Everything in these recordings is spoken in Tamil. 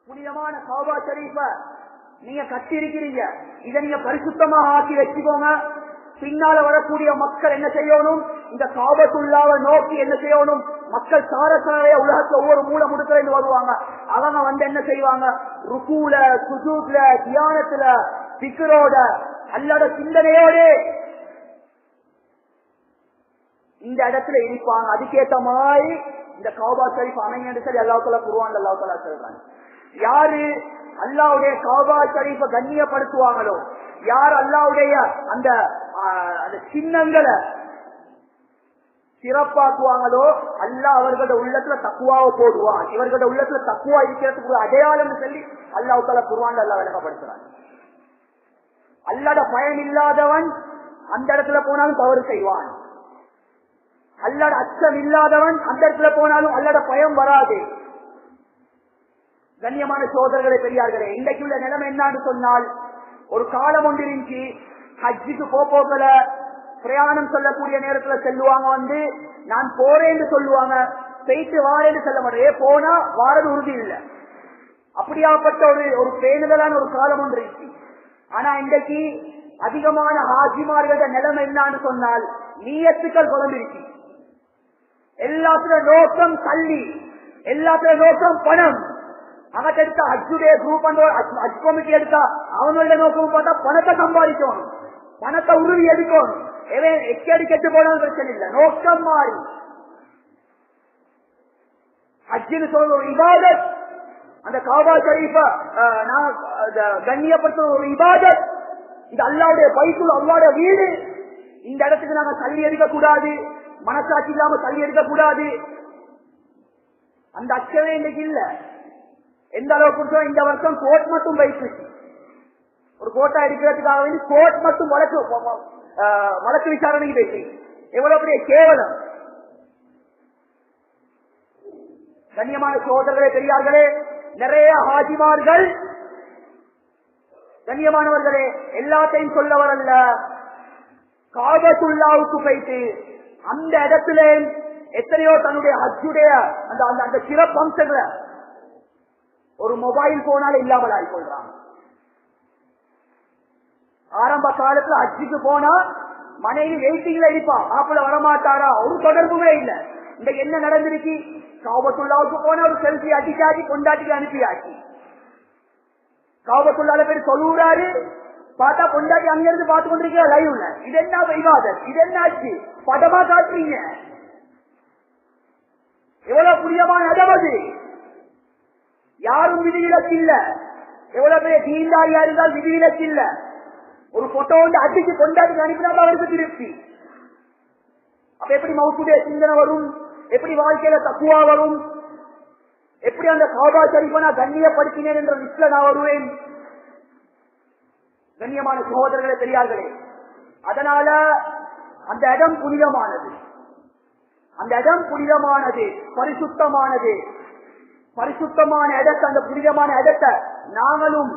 புனிதமான கஅபா ஷரீஃப நீங்க கட்டி இருக்கிறீங்க. இதை நீங்க பரிசுத்தமாக ஆக்கி வச்சுக்கோங்க. பின்னால வரக்கூடிய மக்கள் என்ன செய்யணும்? இந்த காபத்துல்லாவை நோக்கி என்ன செய்யணும்? மக்கள் சாரசாரைய உலகத்துல ஒவ்வொரு மூல முடுக்கல வருவாங்க. அவங்க வந்து என்ன செய்வாங்க? ருக்கூல, சுஜூத்ல, தியானத்துல, திக்ரோட, அல்லாத சிந்தனையோட இந்த இடத்துல இருப்பாங்க. அதுக்கேற்ற மாதிரி இந்த கஅபா ஷரீஃப் அமைங்கன்னு சொல்லி அல்லாஹ் தஆலா குர்ஆன்ல அல்லாஹ் தஆலா சொல்றாங்க. யாரு அல்லாஹ்வுடைய கஅபா ஷரீஃப கண்ணியப்படுத்துவாங்களோ, யார் அல்லாஹ்வுடைய அந்த சின்னங்களை சிறப்பாக்குவாங்களோ, அல்லாஹ் அவர்களோட உள்ளத்துல தக்வாவை போடுவான். இவர்களோட உள்ளத்துல தக்வா இருக்கிறதுக்கு அடையாளம் சொல்லி அல்லாஹ் தஆலா குர்ஆன்ல அல்லாஹ் விளக்கப்படுத்துறான். அல்லாஹ்ட பயம் இல்லாதவன் அந்த இடத்துல போனாலும் தவறு செய்வான். அல்லாஹ்ட அச்சம் இல்லாதவன் அந்த இடத்துல போனாலும் அல்லாஹ்ட பயம் வராது. கண்ணியமான சகோதரர்களே, பெரியார்களே, இன்றைக்கு உள்ள நிலைமை என்னன்னு சொன்னால், ஒரு காலம் ஒன்று இருந்துச்சு. ஹஜ்ஜுக்கு போக்கல பிரயாணம் சொல்லக்கூடிய நேரத்துல செல்லுவாங்க. வந்து நான் போறேன்னு சொல்லுவாங்க, போயிட்டு வாரேன்னு சொல்ல மாட்டேன். போனா வாரது உறுதி இல்லை. அப்படியாப்பட்ட ஒரு பேணுதலான ஒரு காலம் ஒன்று இருந்துச்சு. ஆனா இன்றைக்கு அதிகமான ஹாஜிமார்களோட நிலைமை என்னன்னு சொன்னால், நியத்துக்கள் குழம்பிருச்சு. எல்லாத்துல நோக்கம் கல்வி, எல்லாத்துல நோக்கம் பணம். அவன் எடுத்தா ஹஜ்ஜுடைய குரூப் ஹஜ் கமிட்டி எடுத்தா அவனோட நோக்கம் பார்த்தா பணத்தை சம்பாதிக்கணும், பணத்தை உறுதி எடுக்கணும். எக்கேடு கெட்டு போனாலும் பிரச்சனை இல்லை, நோக்கம் மாறி. ஹஜ்ஜுன்னு சொல்ற ஒரு இபாதத், அந்த கஅபா ஷரீஃப கண்ணியப்படுத்த ஒரு இபாதத். இது அல்லாஹ்வுடைய பைத்துல், அல்லாஹ்வுடைய வீடு. இந்த இடத்துக்கு நாங்க தள்ளி எடுக்க கூடாது, மனசாட்சி இல்லாம தள்ளி எடுக்க கூடாது. அந்த அச்சமே இன்னைக்கு இல்ல. எந்த அளவுக்கு இந்த வருஷம் கோர்ட் மட்டும் வைத்து ஒரு கோட்டா எடுக்கிறதுக்காக வேண்டி கோர்ட் மட்டும் வழக்கு விசாரணைக்கு பேசி எவ்வளவு பெரிய கேவலம். கண்ணியமான சகோதரர்களே, பெரியார்களே, நிறைய ஹாஜிமார்கள், கண்ணியமானவர்களே, எல்லாத்தையும் சொல்ல வரல, காபத்துல்லாவுக்கு போயிட்டு அந்த இடத்துல எத்தனையோ தன்னுடைய ஹஜ்ஜுடைய அந்த சிறப்பம்சங்களை ஒரு மொபைல் போனால இல்லாமல் ஆகிக்கொள்றாங்க. ஆரம்ப காலத்துல ஹஜ்ஜுக்கு போனா மனைவி வெயிட்டிங்ல இருப்பா, மாப்பிள்ள வரமாட்டாரா, ஒரு தொடர்புமே இல்லை. இன்றைக்கு என்ன நடந்திருக்கு? காபத்துல்லாவுக்கு போன ஒரு செல்ஃபி அடிச்சாச்சு, கொண்டாட்டிக்கு அனுப்பியாச்சு. காபத்துல்லால பேர் சொல்லுறாரு, பார்த்தா கொண்டாட்டி அங்கிருந்து பார்த்து கொண்டிருக்கிற லைவ்ல. இது என்ன இபாதத்? இது என்னாச்சு? படமா காட்டுறீங்க. எவ்வளவு புரியமான அதாவது யாரும் விதிவிலக்கு இல்ல. எவ்வளவு பெரிய தீண்டாரியா இருந்தால் விதிவிலக்கு இல்ல. ஒரு போட்டோ வந்து அடிச்சு கொண்டாடி அனுப்பினா அவருக்கு திருப்தி. அப்ப எப்படி மவுத்துடைய சிந்தனை வரும்? எப்படி வாழ்க்கையில தக்குவா வரும்? எப்படி அந்த கஅபா ஷரீஃபை நான் கண்ணியப்படுத்தினேன் என்ற லிஸ்ட்ல நான் வருவேன்? கண்ணியமான சகோதரர்களே, பெரியார்களே, அதனால அந்த இடம் புனிதமானது, அந்த இடம் புனிதமானது, பரிசுத்தமானது. பரிசுத்தமான இடத்தை, அந்த புனிதமான இடத்தை நாங்களும்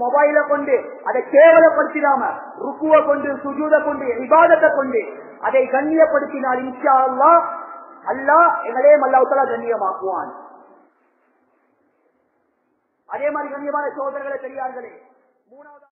மொபைல கொண்டு அதை கேவலப்படுத்தினாம ருக்குவை கொண்டு, சுஜூத கொண்டு, இபாதத்தை கொண்டு அதை கண்ணியப்படுத்தினால் இன்ஷா அல்லாஹ் அல்லாஹ் எங்களே அல்லாஹ் தஆலா கண்ணியமாக்குவான். அதே மாதிரி கண்ணியமான சகோதரர்களே, பெரியார்களே, மூணாவது